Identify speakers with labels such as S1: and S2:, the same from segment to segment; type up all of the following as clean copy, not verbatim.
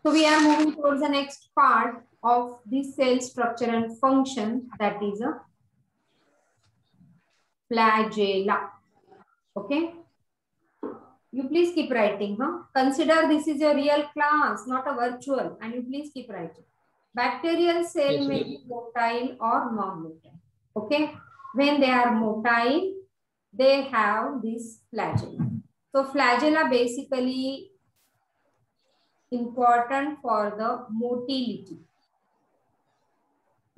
S1: So we are moving towards the next part of this cell structure and function, that is a flagella. Okay. You please keep writing. Consider this is a real class, not a virtual, and you please keep writing. Bacterial cell may be motile or non-motile. Okay. When they are motile, they have this flagella. So flagella basically important for the motility.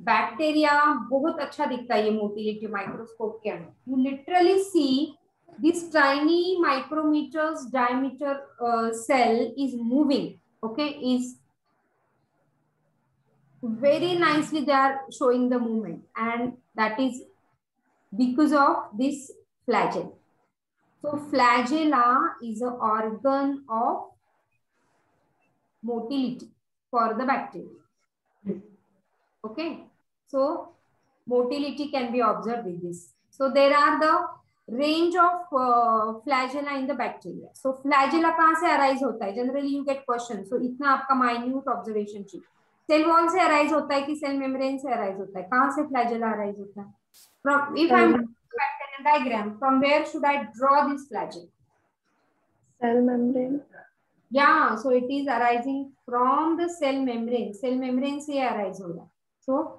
S1: Bacteria बहुत अच्छा दिखता है ये motility microscope के अंदर. You literally see this tiny micrometers diameter cell is moving. Okay, is very nicely they are showing the movement, and that is because of this flagella. So flagella is an organ of motility for the bacteria. Okay, so motility can be observed with this. So there are the range of flagella in the bacteria. So flagella कहाँ से arise होता है? Generally you get question. So इतना आपका minute observation चाहिए. Cell wall से arise होता है कि cell membrane से arise होता है? कहाँ से flagella arise होता है? From if I'm bacterial diagram, from where should I draw this flagella?
S2: Cell membrane.
S1: Yeah, so it is arising from the cell membrane. Cell membrane से arise हो रहा है. So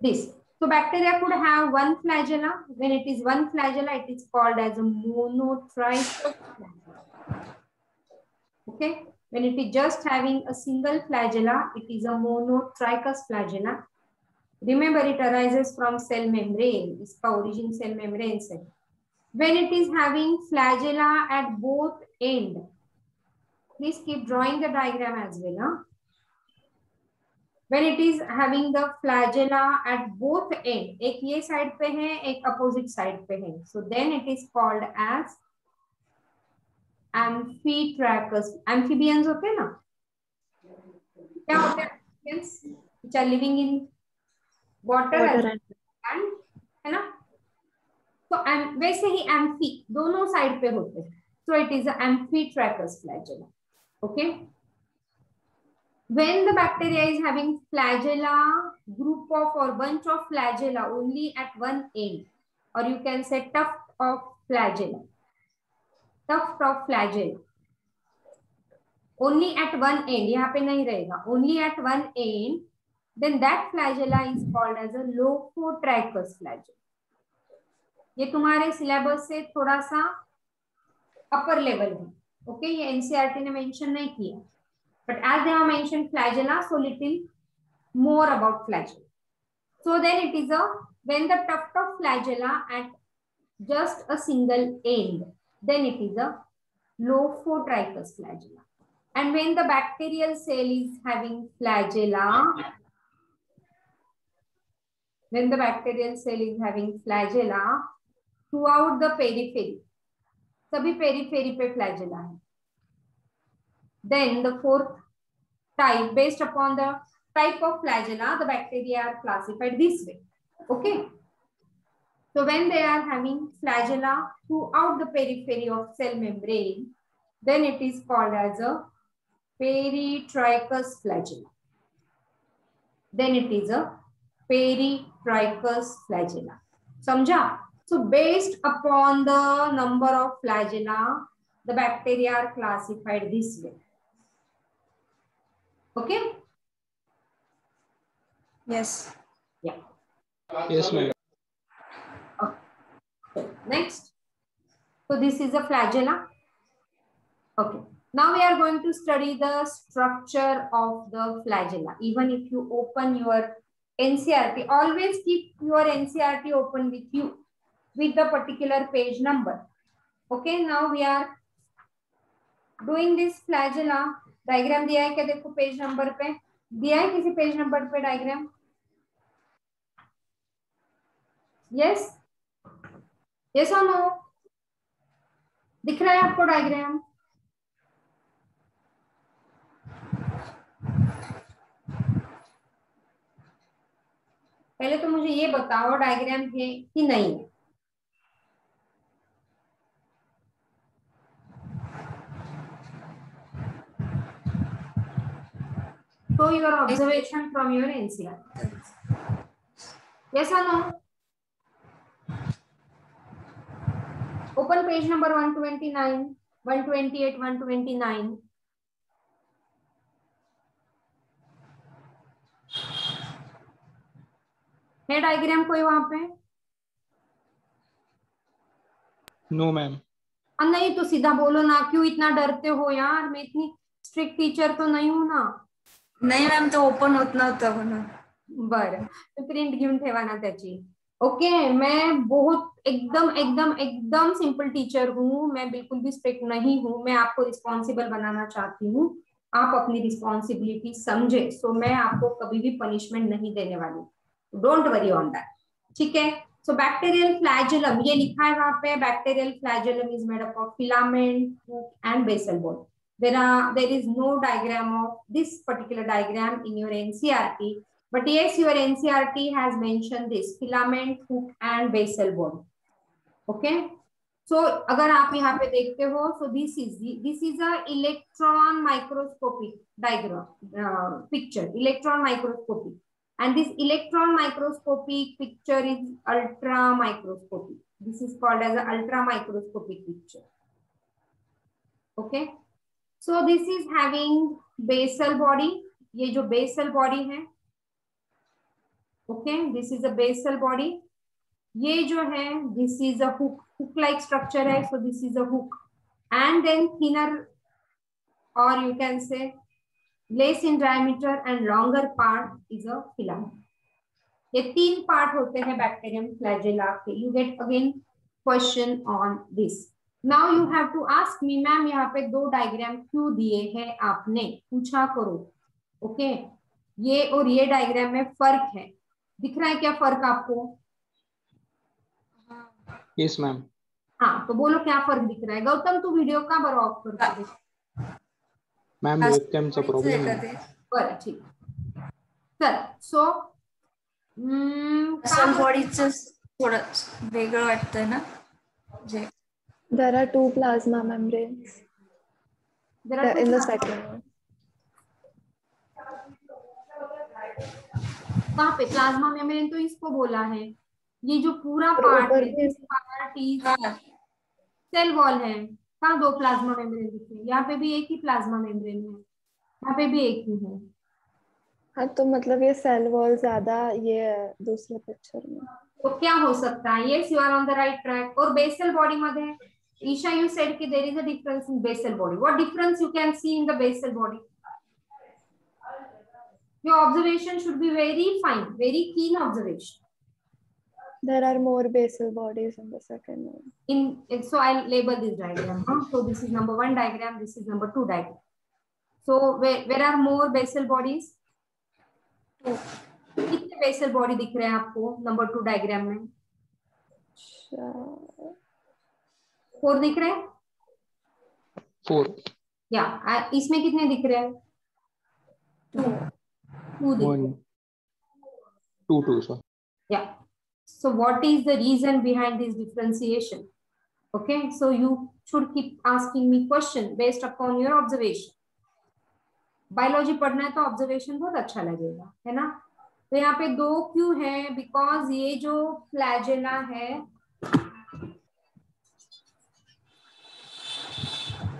S1: this. So bacteria could have one flagella. When it is one flagella, it is called as a monotrichous flagella. Okay. When it is just having a single flagella, it is a monotrichous flagella. Remember, it arises from cell membrane. इसका origin cell membrane से. When it is having flagella at both end, please keep drawing the diagram as well. Huh? When it is having the flagella at both end, एक ये side पे है, एक opposite side पे है. So then it is called as amphitrachus. Amphibians होते हैं ना? क्या होते हैं amphibians? Which are living in water and है ना? So वैसे ही amphi दोनों side पे होते हैं. So it is an amphitrachus flagella. Okay. When the bacteria is having flagella, group of or bunch of flagella only at one end, or you can say tuft of flagella, only at one end, यहाँ पे नहीं रहेगा, only at one end, then that flagella is called as a lophotrichous flagella. ये तुम्हारे syllabus से थोड़ा सा upper level है, okay? ये NCERT ने mention नहीं किया. But as they have mentioned flagella, so little more about flagella. So then it is when the tuft of flagella at just a single end, then it is a lophotrichous flagella. And when the bacterial cell is having flagella, throughout the periphery, सभी periphery पे flagella है. Then the fourth type, based upon the type of flagella, the bacteria are classified this way. Okay. So when they are having flagella throughout the periphery of cell membrane, then it is called as a peritrichous flagella. Then it is a peritrichous flagella. समझा? So based upon the number of flagella, the bacteria are classified this way. Okay.
S2: Yes.
S1: Yeah.
S3: Yes, ma'am.
S1: Okay. Next. So this is a flagella. Okay. Now we are going to study the structure of the flagella. Even if you open your NCERT, always keep your NCERT open with you with the particular page number. Okay. Now we are doing this flagella. Diagram दिया है क्या? देखो page number पे दिया है, किसी page number पे diagram? Yes yes और नो? दिख रहा है आपको डायग्राम? पहले तो मुझे ये बताओ डायग्राम है कि नहीं है? show your observation from your NCERT. Yes or no? Open page number 129, 128, 129. है डायग्राम कोई वहां पे?
S3: No ma'am.
S1: नहीं तो सीधा बोलो ना, क्यों इतना डरते हो यार? मैं इतनी स्ट्रिक्ट टीचर तो नहीं हूं ना.
S2: नाही मॅम, तो ओपन होत नव्हता म्हणून.
S1: बरं, तो प्रिंट घेऊन ठेवा ना त्याची. ओके, मैं बहुत एकदम एकदम एकदम सिंपल टीचर हूँ, मैं बिल्कुल भी स्ट्रिक्ट नहीं हूँ. मैं आपको रिस्पॉन्सिबल बनाना चाहती हूँ, आप अपनी रिस्पॉन्सिबिलिटी समझे. सो मैं आपको कभी भी पनिशमेंट नहीं देने वाली. Don't worry on that. ठीक है. सो बैक्टीरियल फ्लैजेलम, ये लिखा है वहां पे. Bacterial flagellum is made up of filament, hook and basal bone. There is no diagram of this particular diagram in your NCERT, but yes, your NCERT has mentioned this filament, hook and basal bone. Okay, so अगर आप यहाँ पे देखते हो, so this is a electron microscopic diagram, picture, electron microscopy, and this electron microscopic picture is ultra microscopic. This is called as an ultra microscopic picture. Okay. So this is having basal body. ये जो basal body है, okay, this is a basal body. ये जो है, this is a hook like structure है, so this is a hook, and then thinner, or you can say less in diameter and longer part is a filament. ये तीन part होते हैं bacterium flagella के. You get again question on this. Now you have to ask me, ma'am यहाँ पे दो diagram क्यों दिए हैं आपने? पूछा करो. ओके, ये और ये डायग्राम में फर्क है. दिख रहा है क्या फर्क आपको?
S3: Yes ma'am.
S1: हाँ, तो बोलो क्या फर्क दिख रहा है. गौतम, तू वीडियो का बार ऑफ कर दे.
S3: मैम वेबकॅमचा प्रॉब्लेम आहे.
S1: बरं, ठीक. चल, सो
S2: सेल बॉडीचं थोडं वेगळं वाटतंय ना. जे
S4: There are two plasma membranes in the second one.
S1: कहाँ पे प्लाज्मा मेम्ब्रेन? तो इसको बोला है. ये जो पूरा पार्ट है, this part is cell wall है. कहाँ दो प्लाज्मा मेम्ब्रेन दिखे? यहाँ पे भी एक ही प्लाज्मा मेम्ब्रेन है, यहाँ पे भी एक ही है.
S4: हाँ, तो मतलब ये सेल वॉल ज्यादा ये दूसरे पिक्चर में.
S1: तो क्या हो सकता है? Yes, you are on the right track. और बेसल बॉडी मध्ये, ईशा, you said कि there is a difference in basal body. What difference you can see in the basal body? Your observation should be very fine, very keen observation.
S4: There are more basal bodies in the second one.
S1: So I'll label this diagram. So this is number 1 diagram, this is number 2 diagram. So where are more basal bodies? कितने basal body दिख रहे हैं आपको number 2 diagram में? 4 दिख रहे हैं?
S3: 4.
S1: या इसमें कितने दिख रहे हैं? 2 दिख रहे हैं.
S3: 2 sir.
S1: Yeah. So what is the reason behind this differentiation? Okay, so you should keep asking me question based upon your observation. Biology पढ़ना है तो ऑब्जर्वेशन बहुत अच्छा लगेगा, है ना. तो यहाँ पे 2 क्यों है? बिकॉज ये जो फ्लैजेला है,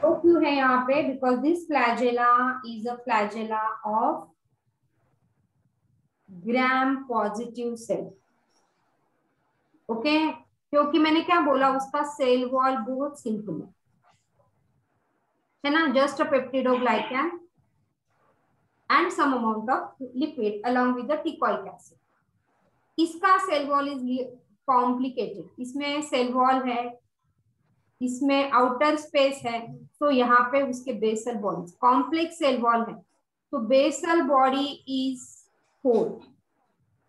S1: तो क्यों है यहाँ पे? Because this flagella is a flagella of gram positive cell. Okay, क्योंकि मैंने क्या बोला, उसका सेल वॉल बहुत सिंपल है ना. Just a peptidoglycan and some amount of lipid along with the teichoic acid. इसका सेल वॉल इज कॉम्प्लिकेटेड. इसमें सेल वॉल है, इसमें आउटर स्पेस है, तो यहाँ पे उसके basal bodies, complex cell wall है, तो basal body is 4.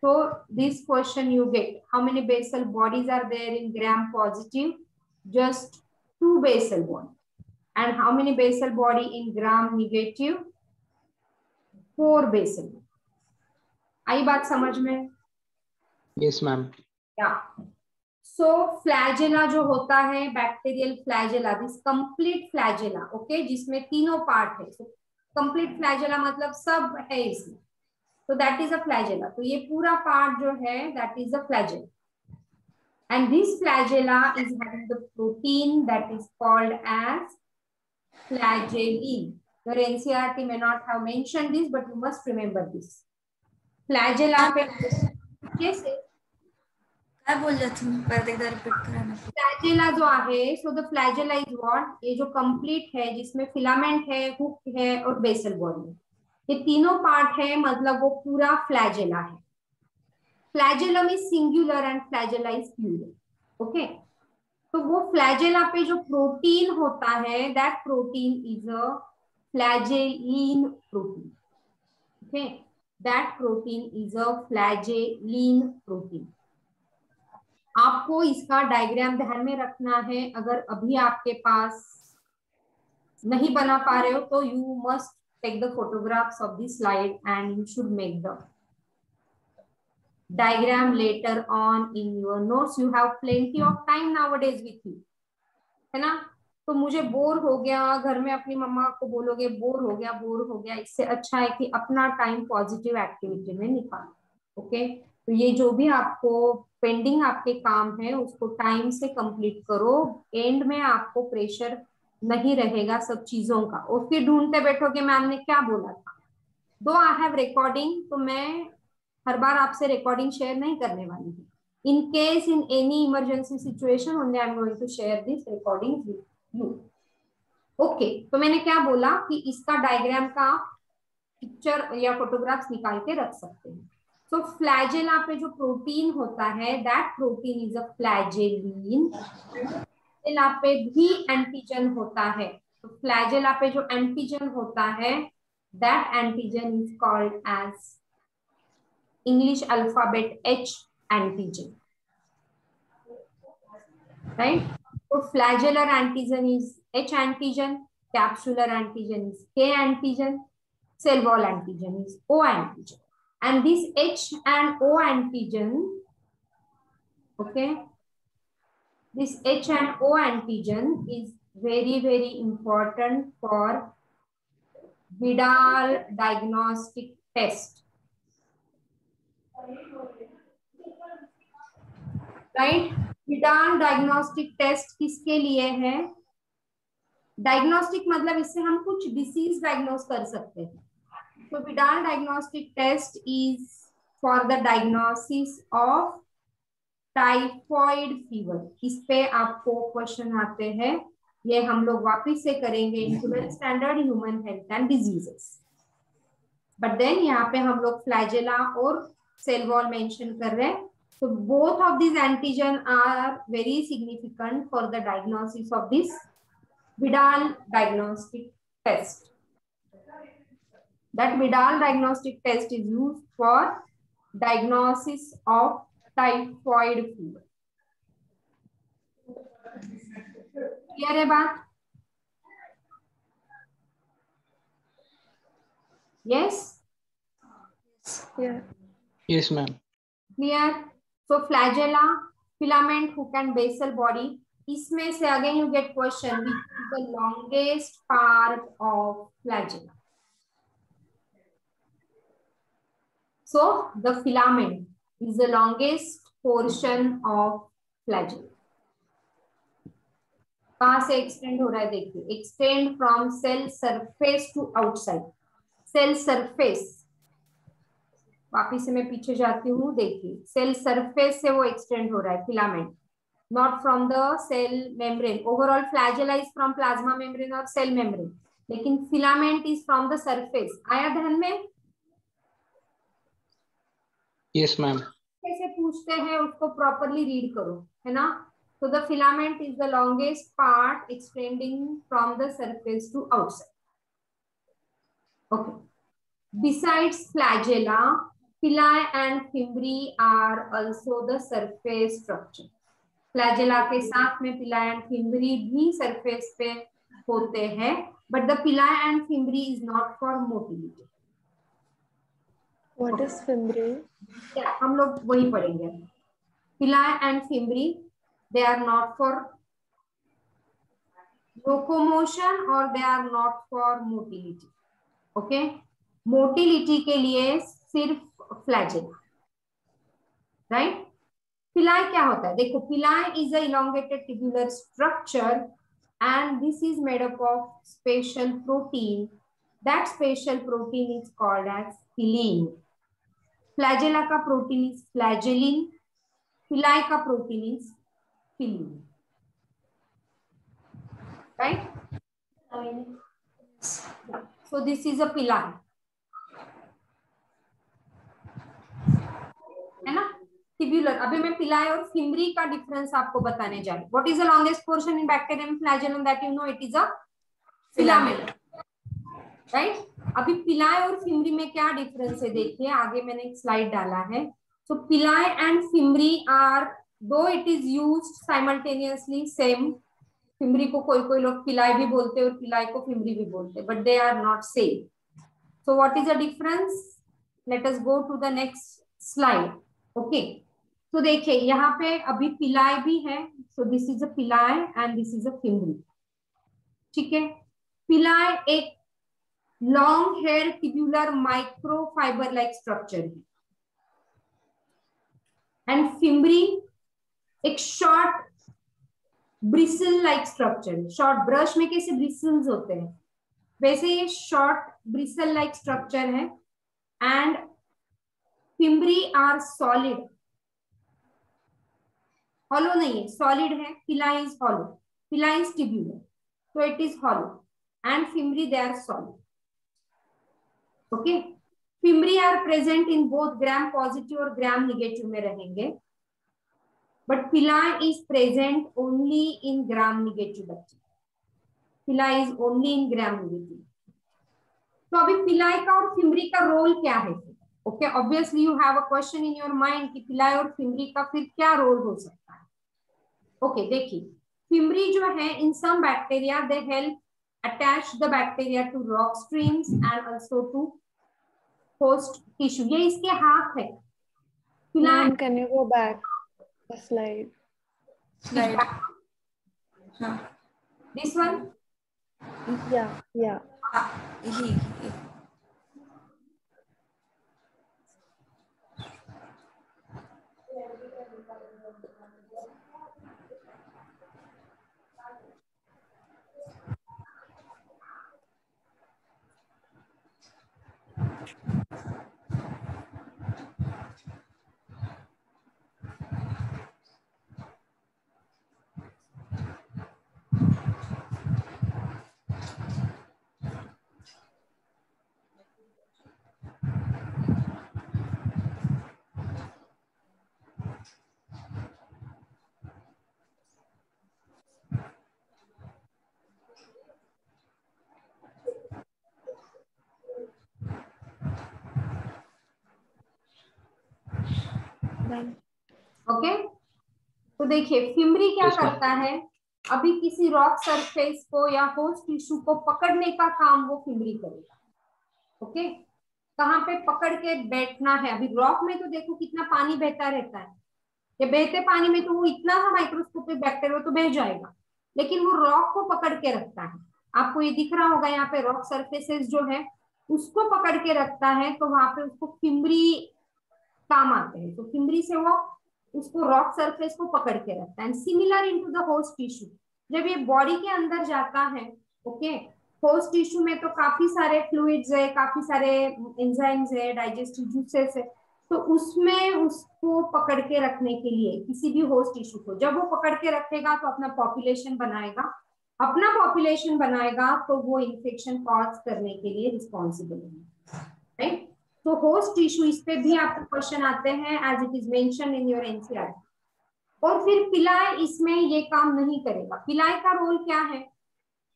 S1: So this question you get, how many basal bodies are there in gram positive? Just 2 basal body. And how many basal body in gram negative? 4 basal. आई बात समझ में?
S3: Yes ma'am.
S1: या सो flagella जो होता है, bacterial flagella, this complete flagella, okay, जिसमें तीनों part है. कंप्लीट फ्लैजेला मतलब सब है इसमें, तो दैट इज अ फ्लैजेला। तो ये पूरा पार्ट जो है that is a flagella, and this flagella is having the protein that is called as flagellin. Your NCERT may not have mentioned this, but you must remember this. Flagella पे कैसे
S2: काय बोल रही थी, परत एकदा रिपीट करा ना.
S1: फ्लैजेला जो आहे, so the flagella is what, ये जो कंप्लीट है जिसमें फिलामेंट है, हुक है और बेसल बॉडी है, ये तीनों पार्ट है, मतलब वो पूरा फ्लैजेला है। Flagellum is singular and flagella is plural, okay. तो वो फ्लैजेला पे जो प्रोटीन होता है that protein is a flagellin protein, okay, that protein is a flagellin protein. आपको इसका डायग्राम ध्यान में रखना है, अगर अभी आपके पास नहीं बना पा रहे हो तो you must take the photographs of the slide and you should make the diagram later on in your notes. You have plenty of time nowadays with you, है ना। तो मुझे बोर हो गया, घर में अपनी मम्मा को बोलोगे बोर हो गया, इससे अच्छा है कि अपना टाइम पॉजिटिव एक्टिविटी में निकालो, ओके। तो ये जो भी आपको पेंडिंग आपके काम है उसको टाइम से कंप्लीट करो, एंड में आपको प्रेशर नहीं रहेगा सब चीजों का, और फिर ढूंढते बैठोगे मैम ने क्या बोला था। दो आई हैव रिकॉर्डिंग, तो मैं हर बार आपसे रिकॉर्डिंग शेयर नहीं करने वाली हूँ। In case in any emergency situation only I am going to share this recording with you, okay. तो मैंने क्या बोला कि इसका डायग्राम का पिक्चर या फोटोग्राफ्स निकाल के रख सकते हैं। तो फ्लैजेला पे जो प्रोटीन होता है that protein is a flagellin. Flagella पे भी एंटीजन होता है, तो फ्लैजेला पे जो एंटीजन होता है that antigen is called as English alphabet H antigen, right? So flagellar antigen is H antigen, capsular antigen is K antigen, cell wall antigen is O antigen, and this H and O antigen, okay, this H and O antigen is very important for Vidal diagnostic test, right. Vidal diagnostic test किसके लिए है? Diagnostic मतलब इससे हम कुछ disease diagnose कर सकते हैं। तो Vidal diagnostic test is for the diagnosis of typhoid fever. इस पे आपको क्वेश्चन आते हैं, ये हम लोग वापिस से करेंगे in 12th standard human health and diseases, but then यहाँ पे हम लोग फ्लैजेला और सेल वॉल मेंशन कर रहे हैं। So both of these antigen are very significant for the diagnosis of this Vidal diagnostic test. That Vidal diagnostic test is used for diagnosis of typhoid fever. Clear है बात? Yes?
S4: Yeah.
S3: Yes, ma'am.
S1: Clear? So flagella, filament, hook and basal body. इसमें से again you get question which is the longest part of flagella. So the filament is the longest portion of flagella. कहाँ से extend हो रहा है देखिए, extend from cell surface to outside. Cell surface, वापिस से मैं पीछे जाती हूँ, देखिए सेल सरफेस से वो एक्सटेंड हो रहा है filament, not from the cell membrane. Overall flagella is from plasma membrane और सेल मेम्ब्रेन, लेकिन filament is from the surface. आया ध्यान में?
S3: Yes, ma'am.
S1: कैसे पूछते हैं उसको प्रॉपरली रीड करो, है ना। So the filament is the longest part extending from the surface to outside. Okay. Besides flagella, villi and fimbriae are also the surface structure. Flagella के साथ में villi and fimbriae भी surface पे होते हैं, but the villi and fimbriae is not for motility.
S4: What is fimbriae?
S1: Yeah, हम लोग वही पढ़ेंगे। Villi and fimbriae, they are not for locomotion or they are not for motility. Okay, motility के लिए सिर्फ फ्लैजेला, राइट। पिलाई क्या होता है, देखो पिलाई is a elongated tubular structure and this is made up of special protein. That special protein is called as filin. Flagella का protein is flagellin. Pili का protein is filin. Right? So this is a pili. है ना, tubular. अभी मैं पिलाई और fimbriae का difference आपको बताने जा रही हूँ। What is the longest portion in bacterium flagellum that you know, it is a filament, right. अभी पिलाई और फिम्बरी में क्या डिफरेंस है देखिए, आगे मैंने एक स्लाइड डाला है। सो पिलाई एंड फिम्बरी आर, दो it is used simultaneously same, fimbriae को कोई कोई लोग पिलाई भी बोलते हैं और पिलाई को फिम्बरी भी बोलते हैं, but they are not same. So what is the difference, let us go to the next slide. Okay, तो देखिए यहाँ पे अभी पिलाई भी है, so this is a pili and this is a fimbriae, ठीक है। पिलाई एक long hair tubular microfiber like structure है एंड फिम्बरी एक शॉर्ट ब्रिसल लाइक स्ट्रक्चर है। शॉर्ट ब्रश में कैसे ब्रिसल्स होते हैं, वैसे ये शॉर्ट ब्रिसल लाइक स्ट्रक्चर है and fimbriae are solid, hollow नहीं है, सॉलिड है। Pili is hollow, pili is tubular, so it is hollow and fimbri they are solid. Okay, fimbri are present in both gram positive और gram negative में रहेंगे, but pili is present only in gram negative bacteria. Pili is only in gram negative. तो अभी पिलाई का और fimbriae का role क्या है? Okay, obviously you have a question in your mind कि पिलाई और फिम्बरी का फिर क्या रोल हो सकता है। ओके, देखिए फिम्बरी जो है, in some bacteria they help attach the bacteria to rock streams and also to host tissue. ये इसके हाथ है।
S4: Ma'am, can you go back a slide?
S2: Slide. हाँ,
S1: This one?
S4: Yeah.
S2: He
S1: okay, तो देखिए फिम्बरी क्या
S3: Yes, ma'am.
S1: करता है, अभी किसी रॉक सरफेस को या होस्ट टिश्यू को पकड़ने का काम वो फिम्बरी करेगा। ओके, कहाँ पे पकड़ के बैठना है। अभी रॉक में तो देखो कितना पानी बहता रहता है, ये बहते पानी में तो वो इतना सा माइक्रोस्कोपिक बैक्टीरिया तो बह जाएगा, लेकिन वो रॉक को पकड़ के रखता है। आपको ये दिख रहा होगा यहाँ पे रॉक सरफेसेस जो है उसको पकड़ के रखता है, तो वहां पे उसको फिम्बरी काम आते हैं। तो फिम्बरी से वो उसको रॉक सरफेस को पकड़ के रखता है। Similar into the host tissue, जब ये बॉडी के अंदर जाता है, ओके, होस्ट टिश्यू में तो काफी सारे फ्लूइड्स है, काफी सारे एंजाइम्स है, डाइजेस्टिव जूसेस है, तो उसमें उसको पकड़ के रखने के लिए किसी भी होस्ट टिश्यू को जब वो पकड़ के रखेगा तो अपना पॉपुलेशन बनाएगा, अपना पॉपुलेशन बनाएगा तो वो इन्फेक्शन कॉज करने के लिए रिस्पॉन्सिबल है, राइट। तो होस्ट टिश्यू, इस पे भी आपको क्वेश्चन आते हैं as it is mention in your NCERT. और फिर पिलाई इसमें ये काम नहीं करेगा। पिलाई का रोल क्या है,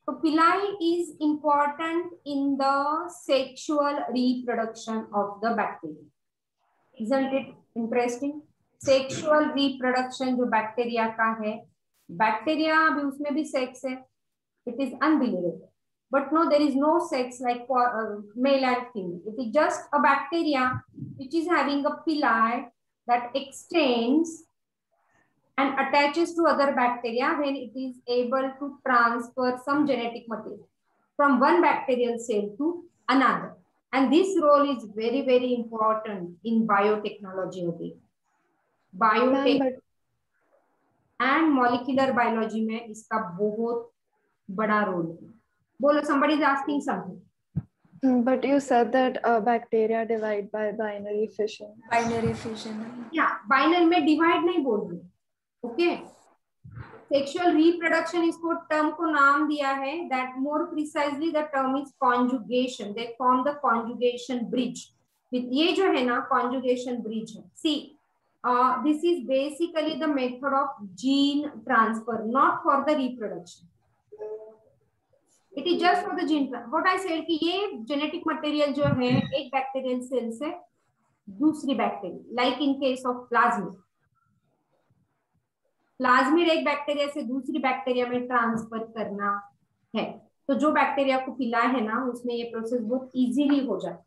S1: तो पिलाई is important in the sexual reproduction of the bacteria. Isn't it interesting? Sexual reproduction जो बैक्टीरिया का है, बैक्टीरिया अभी उसमें भी सेक्स है, it is unbelievable, but no, there is no sex like for male and female. It is just a bacteria which is having a pili that extends and attaches to other bacteria when it is able to transfer some genetic material from one bacterial cell to another. And this role is very, very important in biotechnology again. Biotech and molecular biology में इसका बहुत बड़ा role है. बोलो, somebody is asking something.
S4: But you said that bacteria divide by binary fission.
S2: Binary fission.
S1: Yeah, binary में divide नहीं बोल रही. Okay. Sexual reproduction इसको term को नाम दिया है. That more precisely the term is conjugation. They form the conjugation bridge. ये जो है ना conjugation bridge है. See. This is basically the method of gene transfer, not for the reproduction. It is just for the gene transfer. What I said कि ये genetic material जो है एक bacterial cell से दूसरी bacteria, like in case of plasmid. Plasmid एक bacteria से दूसरी bacteria में transfer करना है. तो जो bacteria को पिला है ना, उसमें ये process बहुत easily हो जाता है.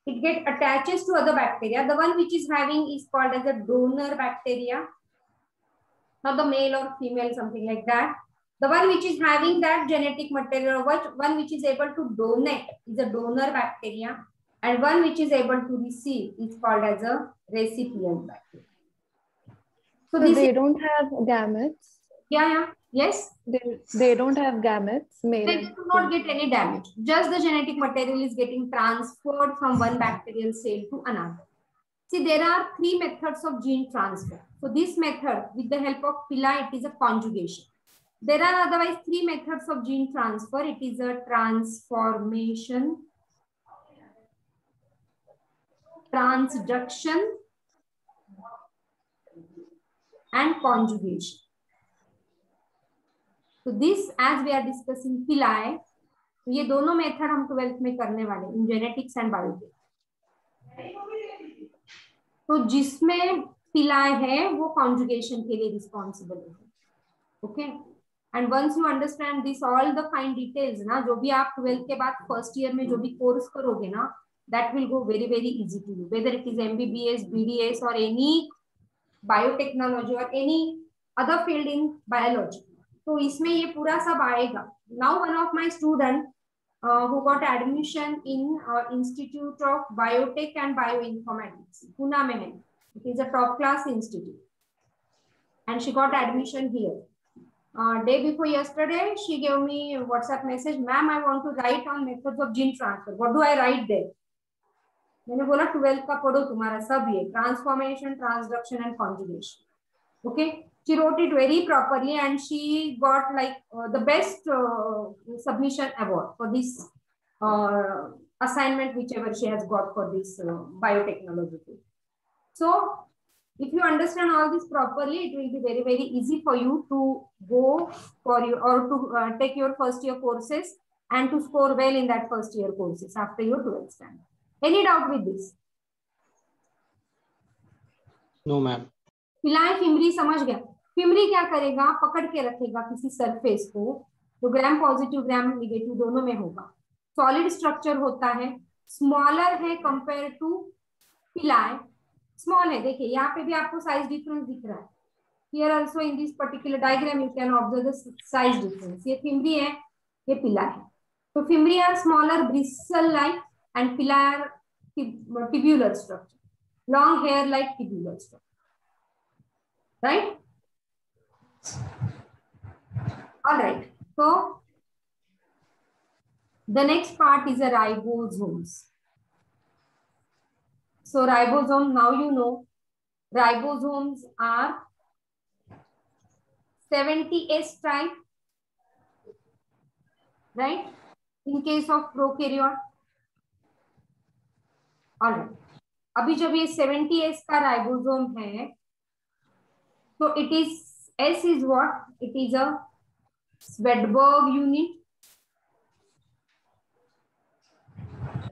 S1: It get attaches to other bacteria. The one which is having is called as a donor bacteria, not the male or female, something like that. The one which is having that genetic material, one which is able to donate is a donor bacteria, and one which is able to receive is called as a recipient bacteria.
S4: So they don't have gametes?
S1: Yeah. Yes.
S4: They don't have gametes.
S1: They do not get any damage. Just the genetic material is getting transferred from one bacterial cell to another. See, there are 3 methods of gene transfer. So this method, with the help of pili, it is a conjugation. There are otherwise 3 methods of gene transfer. It is a transformation, transduction, and conjugation. So this, as we are discussing pili, तो ये दोनों method हम 12th में करने वाले in genetics and biotech. तो जिसमें पिलाए है वो कॉन्जुगेशन के लिए रिस्पॉन्सिबल है. Okay. And once you understand this all the fine details ना, जो भी आप 12th के बाद फर्स्ट ईयर में जो भी कोर्स करोगे ना, that will go very very easy to you, whether it is MBBS, BDS और एनी बायोटेक्नोलॉजी और any other field in biology. तो इसमें ये पूरा सब आएगा. Now one of my student who got admission in Institute of Biotech and Bioinformatics, Pune में है. It is a top class institute, and she got admission here. Day before yesterday, she gave me a WhatsApp message, ma'am, I want to write on methods of gene transfer. What do I write there? मैंने बोला 12th का पढ़ो, तुम्हारा सब ये transformation, transduction and conjugation. Okay. She wrote it very properly and she got like the best submission award for this assignment, whichever she has got for this biotechnology. So if you understand all this properly, it will be very, very easy for you to go for your or to take your first year courses and to score well in that first year courses after your 12th standard. Any doubt with this?
S3: No, ma'am.
S1: पिलाए fimbria समझ गया. Fimbria क्या करेगा, पकड़ के रखेगा किसी surface को, तो ग्राम पॉजिटिव ग्राम नेगेटिव दोनों में होगा. सॉलिड स्ट्रक्चर होता है, स्मॉलर है कंपेयर टू पिलाए. स्मॉल है, देखिए यहाँ पे भी आपको साइज डिफरेंस दिख रहा है. Here also in this particular diagram you can observe the size difference. ये फिमरी है, ये पिला है. तो fimbriae are smaller bristle like and pili are tubular structure, long hair like tubular structure. Right? All right. So the next part is a ribosomes. So ribosome, now you know, ribosomes are 70S type, right? In case of prokaryote. All right. अभी जब ये 70S का ribosome है, so it is, S is what? It is a Swedberg unit.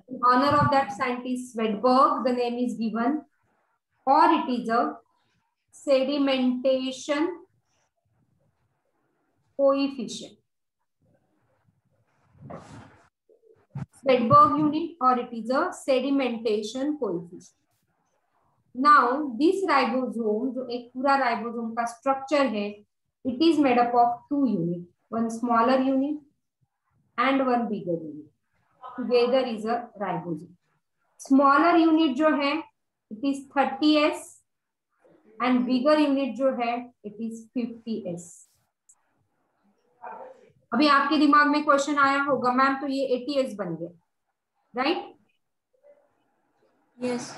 S1: In honor of that scientist Swedberg, the name is given. Or it is a sedimentation coefficient. Swedberg unit, or it is a sedimentation coefficient. Now this ribosome, जो एक पूरा ribosome का structure है, it is made up of 2 units, one smaller unit and one bigger unit. Together is a ribosome. Smaller unit जो है it is 30S and bigger unit जो है it is 50S. अभी आपके दिमाग में क्वेश्चन आया होगा मैम तो ये 80S बन गया, राइट?
S2: यस.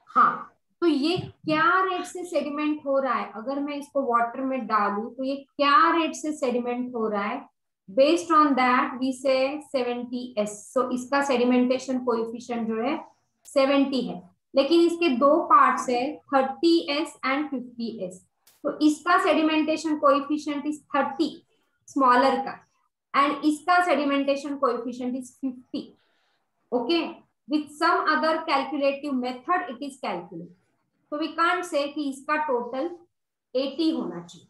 S1: हाँ, तो ये क्या रेट से सेडिमेंट हो रहा है? अगर मैं इसको वाटर में डालूं तो ये क्या रेट से सेडिमेंट हो रहा है? बेस्ड ऑन दैट वी से 70S. सो इसका सेडिमेंटेशन कोएफिशिएंट जो है 70 है, लेकिन इसके दो पार्ट्स है 30S एंड 50S. तो इसका सेडिमेंटेशन कोएफिशिएंट इज 30 स्मॉलर का, एंड इसका sedimentation coefficient is 50. Okay, with some other calculative method it is calculated. So we can't say कि इसका total 80 होना चाहिए,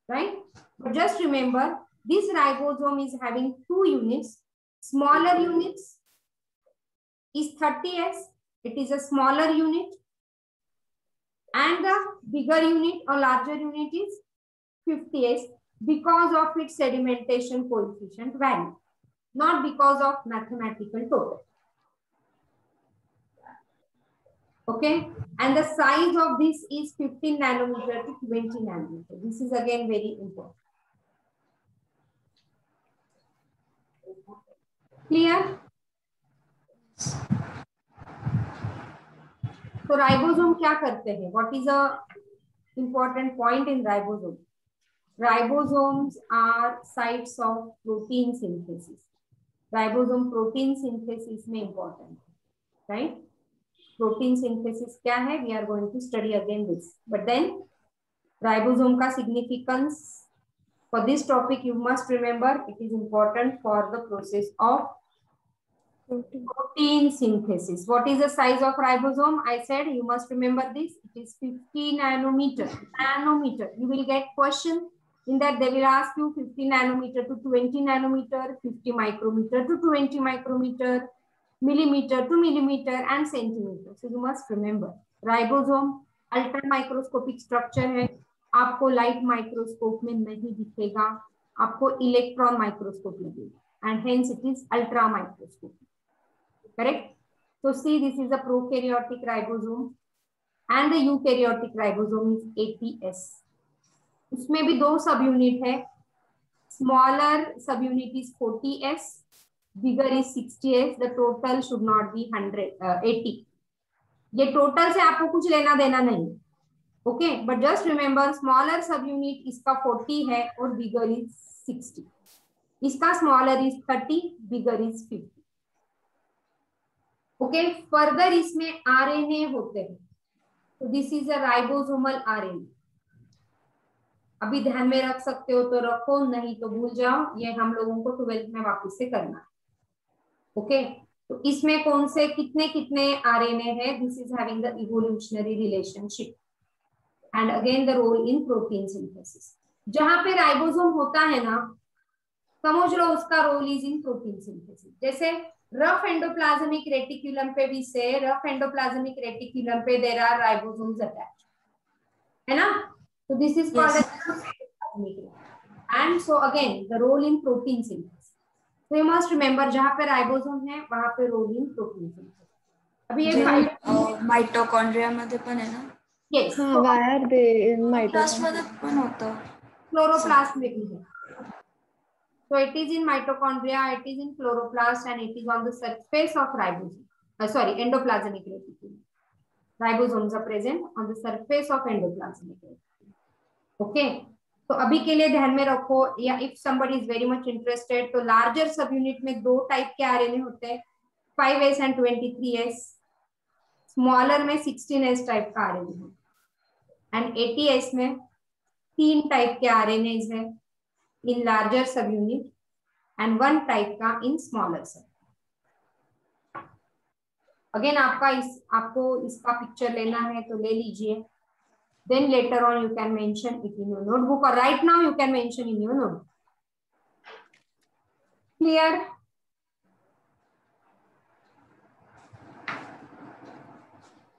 S1: right? But just remember this ribosome is having two units. Smaller units is 30S, it is a smaller unit, and the bigger unit or larger unit is 50S because of its sedimentation coefficient value, not because of mathematical total. Okay, and the size of this is 15 nanometer to 20 nanometer. This is again very important. Clear? So ribosome क्या करते हैं? What is a important point in ribosome? Ribosomes are sites of protein synthesis. Ribosome protein synthesis में important, right? Protein synthesis क्या है? We are going to study again this. But then ribosome का significance for this topic you must remember it is important for the process of protein synthesis. What is the size of ribosome? I said you must remember this. It is 50 nanometer. Nanometer. You will get question in that they will ask you 50 nanometer to 20 nanometer, 50 micrometer to 20 micrometer, millimeter to millimeter and centimeter. So you must remember ribosome ultra microscopic structure है, आपको light microscope में नहीं दिखेगा, आपको electron microscope लगेगा, and hence it is ultra microscope. Correct? So see, this is a prokaryotic ribosome and the eukaryotic ribosome is 80S. उसमें भी दो सब यूनिट है. स्मॉलर सब unit is 40S, bigger is 60S. The total should not be 80. ये total से आपको कुछ लेना देना नहीं, okay, but just remember smaller सब यूनिट इसका 40 है और बिगर इज 60. इसका smaller is 30, bigger is 50. Okay, further इसमें आरएनए होते हैं. तो this is a ribosomal RNA. अभी ध्यान में रख सकते हो तो रखो, नहीं तो भूल जाओ. ये हम लोगों को 12th में वापस से करना है. ओके, तो इसमें कौन से कितने कितने आरएनए है? This is having the evolutionary relationship and again the role in protein synthesis. जहां पे राइबोसोम होता है ना, समझ लो उसका role is in protein synthesis. जैसे रफ एंडोप्लाज्मिक रेटिकुलम पे भी से रफ एंडोप्लाज्मिक रेटिकुलम पे देयर आर राइबोसोम्स अटैच्ड, है ना? So this is called as and so again the role in protein synthesis. So you must remember जहाँ पे ribosome है वहाँ पे रोल इन प्रोटीन सिंथेसिस. अभी ये
S2: माइटोकॉन्ड्रिया मध्ये पण आहे ना?
S1: Yes,
S4: why are they in
S2: class
S4: mitochondria?
S2: मध्ये पण होतं.
S1: क्लोरोप्लास्ट में भी है. So it is in mitochondria, it is in chloroplast and it is on the surface of ribosome. Endoplasmic reticulum. Ribosomes are present on the surface of endoplasmic reticulum. Okay. तो अभी के लिए ध्यान में रखो, या if somebody is very much interested तो larger सब यूनिट में दो टाइप के आरएनए होते हैं, 5S एंड 23S. स्मॉलर में 16S टाइप का आरएनए है एंड 80S में 3 टाइप के आरएनए है इन लार्जर सब यूनिट एंड 1 टाइप का इन स्मॉलर सब. अगेन आपको इसका पिक्चर लेना है तो ले लीजिए. Then later on you can mention it in your notebook, or right now you can mention in your notebook. Clear?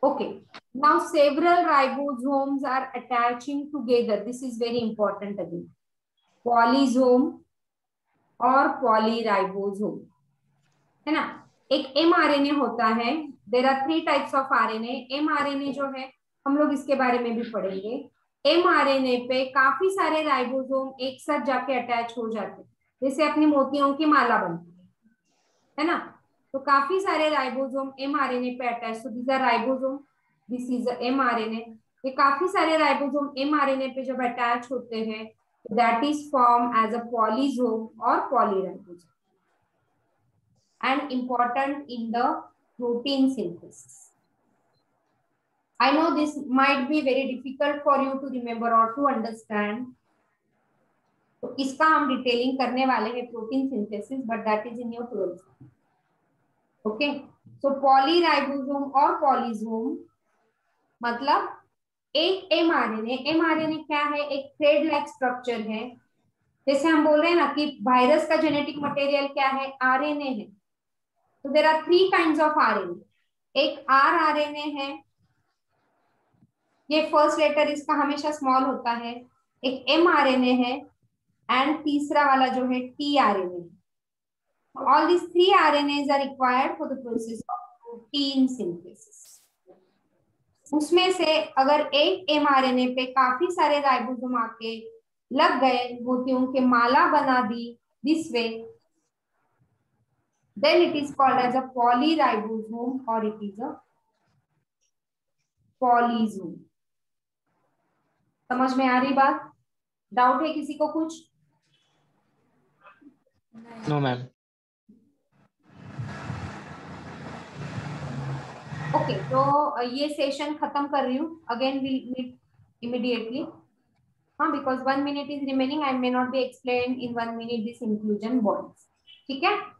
S1: Okay. Now several ribosomes are attaching together. This is very important again. Polysome or polyribosome. है ना। एक mRNA होता है, there are 3 types of RNA। mRNA जो है हम लोग इसके बारे में भी पढ़ेंगे। mRNA पे काफी सारे राइबोसोम एक साथ जाके अटैच हो जाते हैं, जैसे अपनी मोतियों की माला बनती है ना। तो काफी सारे राइबोसोम mRNA पे अटैच, तो these are ribosome, this is mRNA। ये काफी सारे राइबोसोम mRNA पे जब अटैच होते हैं, that is form as a polysome और polyribosome and important in the protein synthesis. I know this might be very difficult for you to remember or to understand. तो इसका हम डिटेलिंग करने वाले हैं protein synthesis, but that is in your 12th। Okay, so polyribosome और polysome मतलब एक mRNA। mRNA क्या है? एक थ्रेड लाइक स्ट्रक्चर है। जैसे हम बोल रहे हैं ना कि वायरस का जेनेटिक मटेरियल क्या है? RNA है। तो there are 3 kinds of RNA। एक rRNA है, ये फर्स्ट लेटर इसका हमेशा स्मॉल होता है। एक mRNA है, एंड तीसरा वाला जो है tRNA। All these 3 RNAs are required for the process of protein synthesis। उसमें से अगर एक mRNA पे काफी सारे राइबोसोम आके लग गए, मोतियों के माला बना दी this way, then it is called as a polyribosome or it is a polysome। समझ में आ रही बात? डाउट है किसी को कुछ?
S3: No, ma'am.
S1: ओके, तो ये सेशन खत्म कर रही हूँ। Again we meet immediately. हाँ, because 1 minute is remaining, I may not be explained in 1 minute this inclusion bonds। ठीक है।